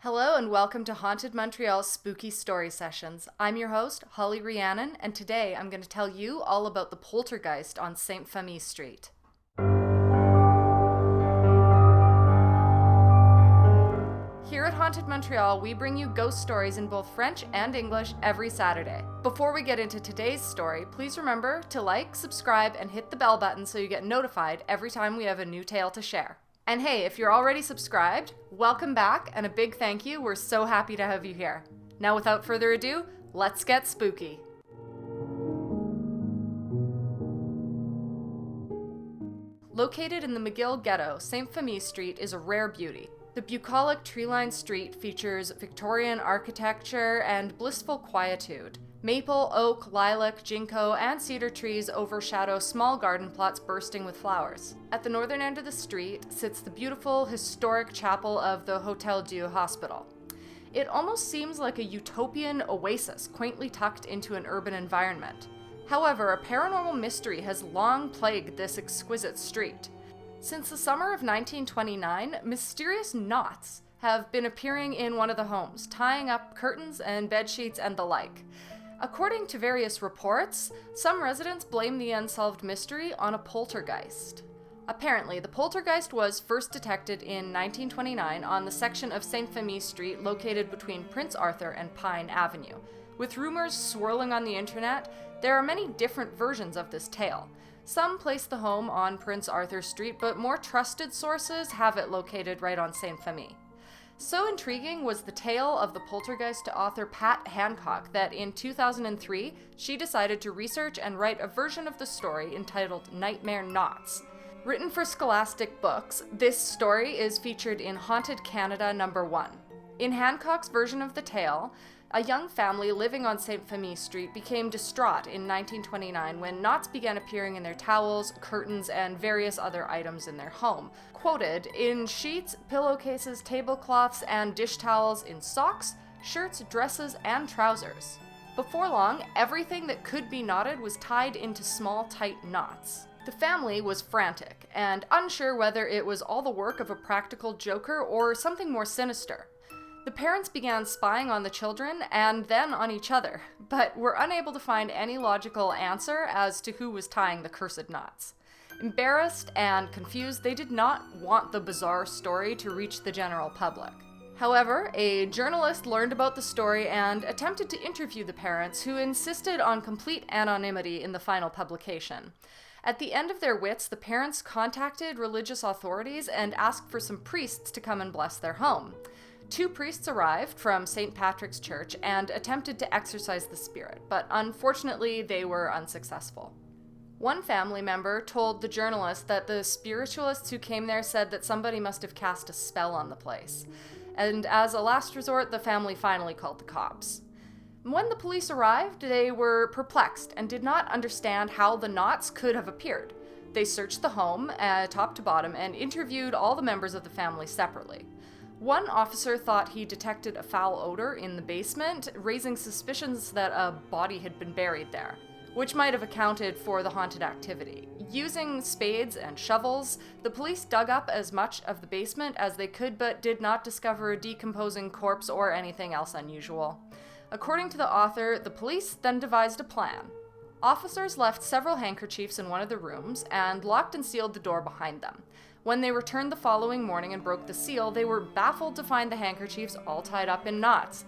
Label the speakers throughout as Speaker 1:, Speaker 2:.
Speaker 1: Hello and welcome to Haunted Montreal Spooky Story Sessions. I'm your host, Holly Rhiannon, and today I'm going to tell you all about the Poltergeist on Sainte-Famille Street. Here at Haunted Montreal, we bring you ghost stories in both French and English every Saturday. Before we get into today's story, please remember to like, subscribe, and hit the bell button so you get notified every time we have a new tale to share. And hey, if you're already subscribed, welcome back and a big thank you. We're so happy to have you here. Now without further ado, let's get spooky. Located in the McGill Ghetto, Sainte-Famille Street is a rare beauty. The bucolic tree-lined street features Victorian architecture and blissful quietude. Maple, oak, lilac, ginko, and cedar trees overshadow small garden plots bursting with flowers. At the northern end of the street sits the beautiful, historic chapel of the Hôtel-Dieu Hospital. It almost seems like a utopian oasis, quaintly tucked into an urban environment. However, a paranormal mystery has long plagued this exquisite street. Since the summer of 1929, mysterious knots have been appearing in one of the homes, tying up curtains and bedsheets and the like. According to various reports, some residents blame the unsolved mystery on a poltergeist. Apparently, the poltergeist was first detected in 1929 on the section of Sainte-Famille Street located between Prince Arthur and Pine Avenue. With rumors swirling on the internet, there are many different versions of this tale. Some place the home on Prince Arthur Street, but more trusted sources have it located right on Sainte-Famille. So intriguing was the tale of the poltergeist to author Pat Hancock that in 2003, she decided to research and write a version of the story entitled Nightmare Knots. Written for Scholastic Books, this story is featured in Haunted Canada No. 1. In Hancock's version of the tale, a young family living on Sainte-Famille Street became distraught in 1929 when knots began appearing in their towels, curtains, and various other items in their home. Quoted, in sheets, pillowcases, tablecloths, and dish towels, in socks, shirts, dresses, and trousers. Before long, everything that could be knotted was tied into small, tight knots. The family was frantic, and unsure whether it was all the work of a practical joker or something more sinister. The parents began spying on the children and then on each other, but were unable to find any logical answer as to who was tying the cursed knots. Embarrassed and confused, they did not want the bizarre story to reach the general public. However, a journalist learned about the story and attempted to interview the parents, who insisted on complete anonymity in the final publication. At the end of their wits, the parents contacted religious authorities and asked for some priests to come and bless their home. 2 priests arrived from St. Patrick's Church and attempted to exorcise the spirit, but unfortunately they were unsuccessful. One family member told the journalist that the spiritualists who came there said that somebody must have cast a spell on the place, and as a last resort, the family finally called the cops. When the police arrived, they were perplexed and did not understand how the knots could have appeared. They searched the home, top to bottom, and interviewed all the members of the family separately. One officer thought he detected a foul odor in the basement, raising suspicions that a body had been buried there, which might have accounted for the haunted activity. Using spades and shovels, the police dug up as much of the basement as they could, but did not discover a decomposing corpse or anything else unusual. According to the author, the police then devised a plan. Officers left several handkerchiefs in one of the rooms and locked and sealed the door behind them. When they returned the following morning and broke the seal, they were baffled to find the handkerchiefs all tied up in knots.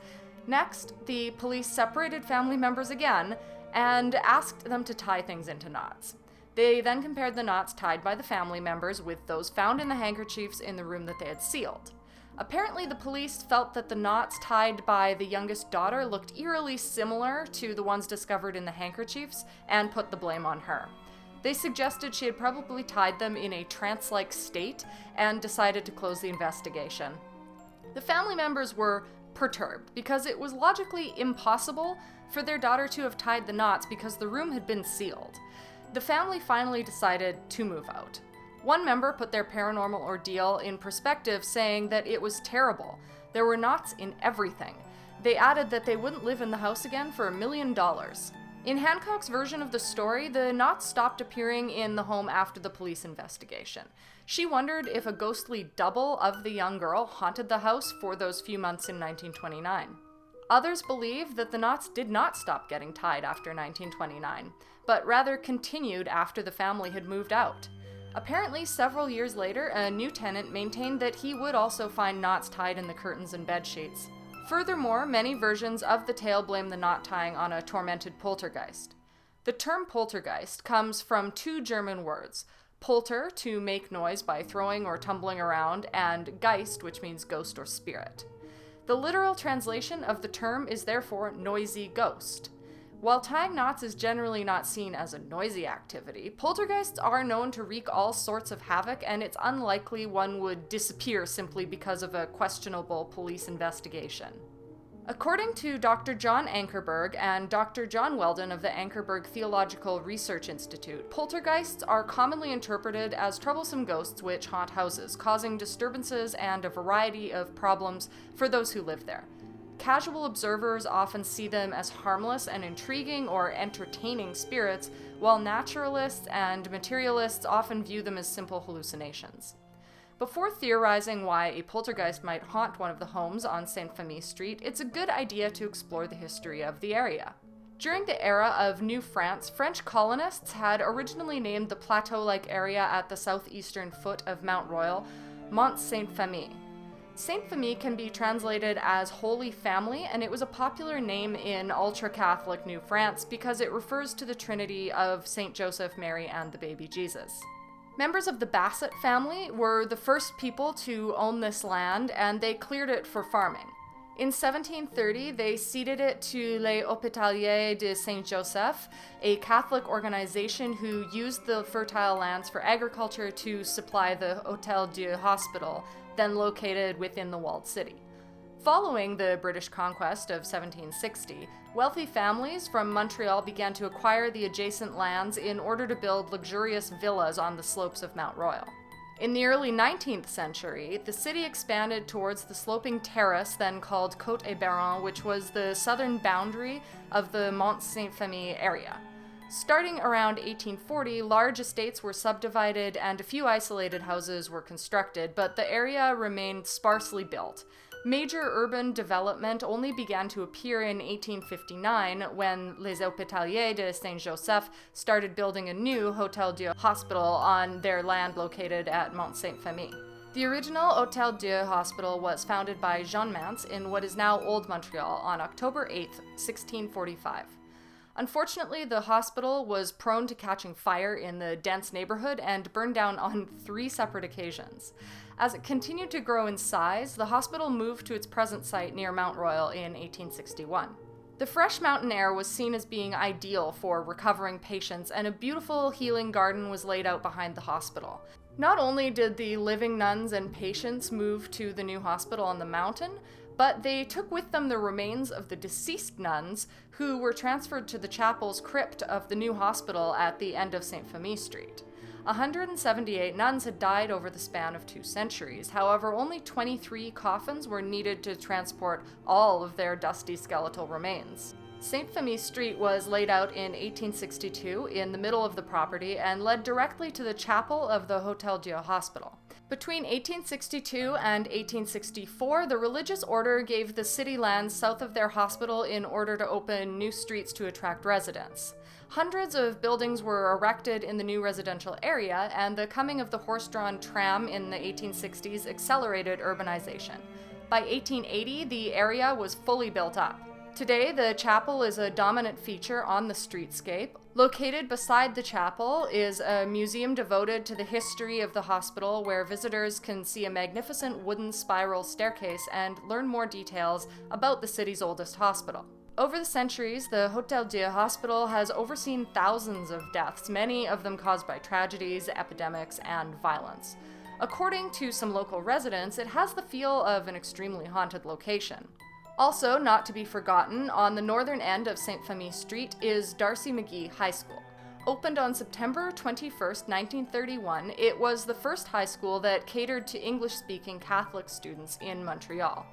Speaker 1: Next, the police separated family members again and asked them to tie things into knots. They then compared the knots tied by the family members with those found in the handkerchiefs in the room that they had sealed. Apparently, the police felt that the knots tied by the youngest daughter looked eerily similar to the ones discovered in the handkerchiefs and put the blame on her. They suggested she had probably tied them in a trance-like state and decided to close the investigation. The family members were perturbed because it was logically impossible for their daughter to have tied the knots because the room had been sealed. The family finally decided to move out. One member put their paranormal ordeal in perspective, saying that it was terrible. There were knots in everything. They added that they wouldn't live in the house again for $1 million. In Hancock's version of the story, the knots stopped appearing in the home after the police investigation. She wondered if a ghostly double of the young girl haunted the house for those few months in 1929. Others believe that the knots did not stop getting tied after 1929, but rather continued after the family had moved out. Apparently, several years later, a new tenant maintained that he would also find knots tied in the curtains and bedsheets. Furthermore, many versions of the tale blame the knot tying on a tormented poltergeist. The term poltergeist comes from two German words, polter, to make noise by throwing or tumbling around, and Geist, which means ghost or spirit. The literal translation of the term is therefore noisy ghost. While tying knots is generally not seen as a noisy activity, poltergeists are known to wreak all sorts of havoc, and it's unlikely one would disappear simply because of a questionable police investigation. According to Dr. John Ankerberg and Dr. John Weldon of the Ankerberg Theological Research Institute, poltergeists are commonly interpreted as troublesome ghosts which haunt houses, causing disturbances and a variety of problems for those who live there. Casual observers often see them as harmless and intriguing or entertaining spirits, while naturalists and materialists often view them as simple hallucinations. Before theorizing why a poltergeist might haunt one of the homes on Sainte-Famille Street, it's a good idea to explore the history of the area. During the era of New France, French colonists had originally named the plateau-like area at the southeastern foot of Mount Royal Mont Sainte-Famille. Sainte-Famille can be translated as Holy Family, and it was a popular name in ultra-Catholic New France because it refers to the Trinity of Saint Joseph, Mary, and the baby Jesus. Members of the Bassett family were the first people to own this land, and they cleared it for farming. In 1730, they ceded it to Les Hôteliers de Saint-Joseph, a Catholic organization who used the fertile lands for agriculture to supply the Hôtel-Dieu Hospital, then located within the walled city. Following the British conquest of 1760, wealthy families from Montreal began to acquire the adjacent lands in order to build luxurious villas on the slopes of Mount Royal. In the early 19th century, the city expanded towards the sloping terrace then called Côte-et-Baron, which was the southern boundary of the Mont Sainte-Famille area. Starting around 1840, large estates were subdivided and a few isolated houses were constructed, but the area remained sparsely built. Major urban development only began to appear in 1859 when Les Hôteliers de Saint-Joseph started building a new Hôtel-Dieu Hospital on their land located at Mont Sainte-Famille. The original Hôtel-Dieu Hospital was founded by Jean Mance in what is now Old Montreal on October 8, 1645. Unfortunately, the hospital was prone to catching fire in the dense neighborhood and burned down on 3 separate occasions. As it continued to grow in size, the hospital moved to its present site near Mount Royal in 1861. The fresh mountain air was seen as being ideal for recovering patients, and a beautiful healing garden was laid out behind the hospital. Not only did the living nuns and patients move to the new hospital on the mountain, but they took with them the remains of the deceased nuns who were transferred to the chapel's crypt of the new hospital at the end of Sainte-Famille Street. 178 nuns had died over the span of 2 centuries. However, only 23 coffins were needed to transport all of their dusty skeletal remains. Sainte-Famille Street was laid out in 1862 in the middle of the property and led directly to the chapel of the Hôtel-Dieu Hospital. Between 1862 and 1864, the religious order gave the city lands south of their hospital in order to open new streets to attract residents. Hundreds of buildings were erected in the new residential area, and the coming of the horse-drawn tram in the 1860s accelerated urbanization. By 1880, the area was fully built up. Today, the chapel is a dominant feature on the streetscape. Located beside the chapel is a museum devoted to the history of the hospital, where visitors can see a magnificent wooden spiral staircase and learn more details about the city's oldest hospital. Over the centuries, the Hôtel-Dieu Hospital has overseen thousands of deaths, many of them caused by tragedies, epidemics, and violence. According to some local residents, it has the feel of an extremely haunted location. Also, not to be forgotten, on the northern end of Sainte-Famille Street is Darcy McGee High School. Opened on September 21, 1931, it was the first high school that catered to English-speaking Catholic students in Montreal.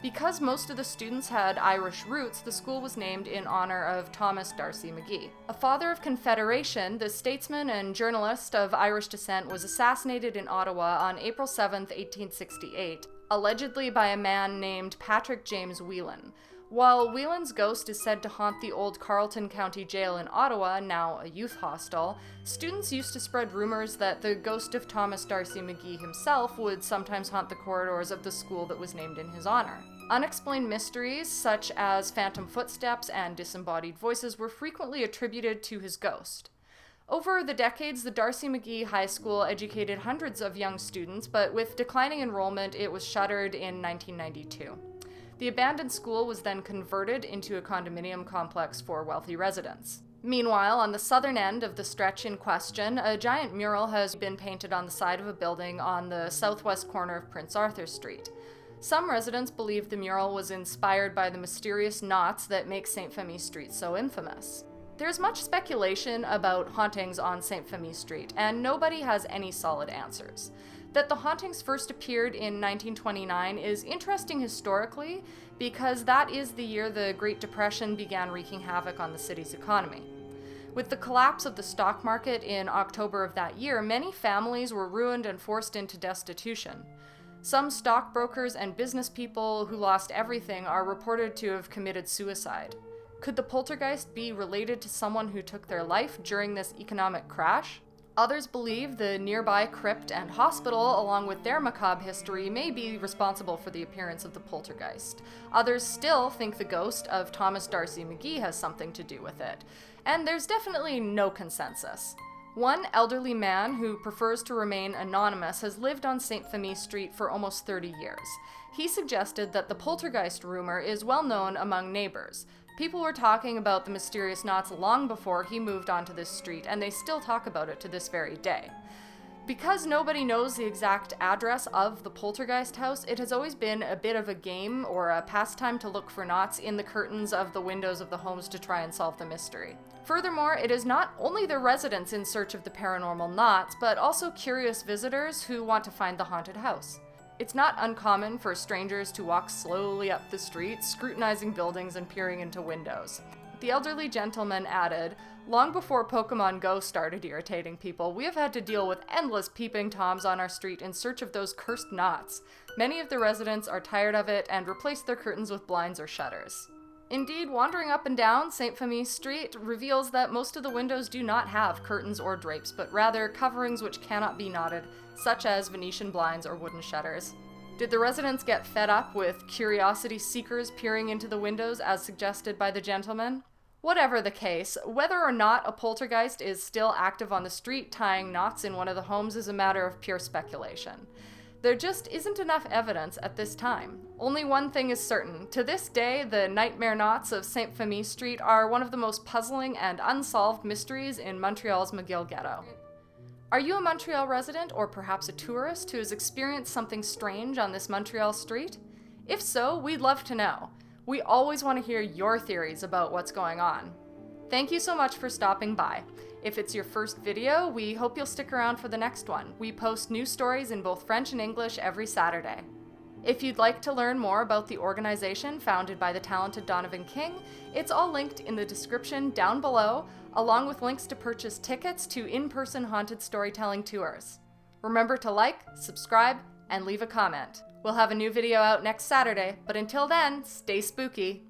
Speaker 1: Because most of the students had Irish roots, the school was named in honor of Thomas D'Arcy McGee. A father of Confederation, the statesman and journalist of Irish descent was assassinated in Ottawa on April 7, 1868, allegedly by a man named Patrick James Whelan. While Whelan's ghost is said to haunt the old Carleton County Jail in Ottawa, now a youth hostel, students used to spread rumors that the ghost of Thomas D'Arcy McGee himself would sometimes haunt the corridors of the school that was named in his honor. Unexplained mysteries, such as phantom footsteps and disembodied voices, were frequently attributed to his ghost. Over the decades, the D'Arcy McGee High School educated hundreds of young students, but with declining enrollment, it was shuttered in 1992. The abandoned school was then converted into a condominium complex for wealthy residents. Meanwhile, on the southern end of the stretch in question, a giant mural has been painted on the side of a building on the southwest corner of Prince Arthur Street. Some residents believe the mural was inspired by the mysterious knots that make Sainte-Famille Street so infamous. There's much speculation about hauntings on Sainte-Famille Street, and nobody has any solid answers. That the hauntings first appeared in 1929 is interesting historically because that is the year the Great Depression began wreaking havoc on the city's economy. With the collapse of the stock market in October of that year, many families were ruined and forced into destitution. Some stockbrokers and business people who lost everything are reported to have committed suicide. Could the poltergeist be related to someone who took their life during this economic crash? Others believe the nearby crypt and hospital, along with their macabre history, may be responsible for the appearance of the poltergeist. Others still think the ghost of Thomas D'Arcy McGee has something to do with it. And there's definitely no consensus. One elderly man who prefers to remain anonymous has lived on Sainte-Famille Street for almost 30 years. He suggested that the poltergeist rumor is well known among neighbors. People were talking about the mysterious knots long before he moved onto this street, and they still talk about it to this very day. Because nobody knows the exact address of the poltergeist house, it has always been a bit of a game or a pastime to look for knots in the curtains of the windows of the homes to try and solve the mystery. Furthermore, it is not only the residents in search of the paranormal knots, but also curious visitors who want to find the haunted house. It's not uncommon for strangers to walk slowly up the street, scrutinizing buildings and peering into windows. The elderly gentleman added, "Long before Pokemon Go started irritating people, we have had to deal with endless peeping toms on our street in search of those cursed knots. Many of the residents are tired of it and replace their curtains with blinds or shutters." Indeed, wandering up and down Sainte-Famille Street reveals that most of the windows do not have curtains or drapes, but rather coverings which cannot be knotted, such as Venetian blinds or wooden shutters. Did the residents get fed up with curiosity seekers peering into the windows as suggested by the gentleman? Whatever the case, whether or not a poltergeist is still active on the street tying knots in one of the homes is a matter of pure speculation. There just isn't enough evidence at this time. Only one thing is certain. To this day, the nightmare knots of Sainte-Famille Street are one of the most puzzling and unsolved mysteries in Montreal's McGill Ghetto. Are you a Montreal resident or perhaps a tourist who has experienced something strange on this Montreal street? If so, we'd love to know. We always want to hear your theories about what's going on. Thank you so much for stopping by. If it's your first video, we hope you'll stick around for the next one. We post new stories in both French and English every Saturday. If you'd like to learn more about the organization founded by the talented Donovan King, it's all linked in the description down below, along with links to purchase tickets to in-person haunted storytelling tours. Remember to like, subscribe, and leave a comment. We'll have a new video out next Saturday, but until then, stay spooky.